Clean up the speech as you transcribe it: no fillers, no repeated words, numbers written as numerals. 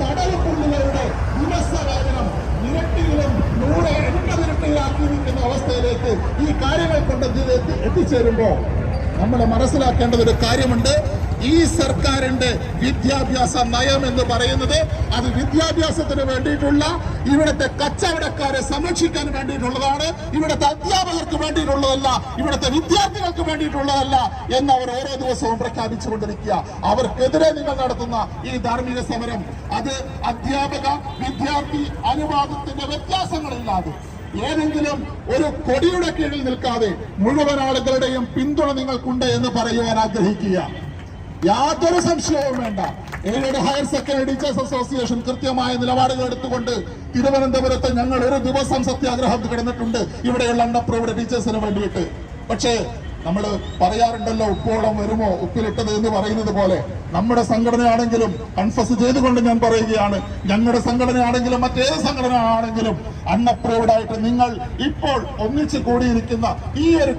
തടവുപുള്ളികളുടെ ദിവസവേതനം ഇരട്ടിയിലും 180 ഇരട്ടിയിലാക്കിയിരിക്കുന്ന അവസ്ഥയിലേക്ക് ഈ കാര്യങ്ങൾ കൊണ്ട് എത്തിച്ചേരുമ്പോൾ നമ്മൾ മനസ്സിലാക്കേണ്ടത് ഒരു കാര്യമുണ്ട്. ഈ സർക്കാരിന്റെ വിദ്യാഭ്യാസ നയം എന്ന് പറയുന്നത് അത് വിദ്യാഭ്യാസത്തിന് വേണ്ടിയിട്ടുള്ള, ഇവിടുത്തെ കച്ചവടക്കാരെ സംരക്ഷിക്കാൻ വേണ്ടിയിട്ടുള്ളതാണ്, ഇവിടുത്തെ അധ്യാപകർക്ക് വേണ്ടിയിട്ടുള്ളതല്ല, ഇവിടുത്തെ വിദ്യാർത്ഥികൾക്ക് വേണ്ടിയിട്ടുള്ളതല്ല എന്ന് അവർ ഓരോ ദിവസവും പ്രഖ്യാപിച്ചുകൊണ്ടിരിക്കുക. അവർക്കെതിരെ നിങ്ങൾ നടത്തുന്ന ഈ ധാർമ്മിക സമരം അത് അധ്യാപക വിദ്യാർത്ഥി അനുവാദത്തിന്റെ വ്യത്യാസങ്ങളില്ലാതെ ഏതെങ്കിലും ഒരു കൊടിയുടെ കീഴിൽ നിൽക്കാതെ മുഴുവൻ ആളുകളുടെയും പിന്തുണ നിങ്ങൾക്കുണ്ട് എന്ന് പറയുവാൻ ആഗ്രഹിക്കുക. യാതൊരു സംശയവും വേണ്ട. Aided higher secondary teachers association കൃത്യമായ നിലപാടുകൾ എടുത്തുകൊണ്ട് തിരുവനന്തപുരത്ത് ഞങ്ങൾ ഒരു ദിവസം സത്യാഗ്രഹം കിടന്നിട്ടുണ്ട് ഇവിടെയുള്ള അൺഅപ്രൂവ്ഡ് ടീച്ചേഴ്സിന് വേണ്ടിയിട്ട്. പക്ഷേ നമ്മൾ പറയാറുണ്ടല്ലോ, ഉപ്പോളം വരുമോ ഉപ്പിലിട്ടത് എന്ന് പറയുന്നത് പോലെ നമ്മുടെ സംഘടനയാണെങ്കിലും കൺഫസ് ചെയ്തുകൊണ്ട് ഞാൻ പറയുകയാണ്, ഞങ്ങളുടെ സംഘടനയാണെങ്കിലും മറ്റേത് സംഘടന ആണെങ്കിലും അൺഅപ്രൂവ്ഡ് ആയിട്ട് നിങ്ങൾ ഇപ്പോൾ ഒന്നിച്ചു കൂടിയിരിക്കുന്ന ഈ ഒരു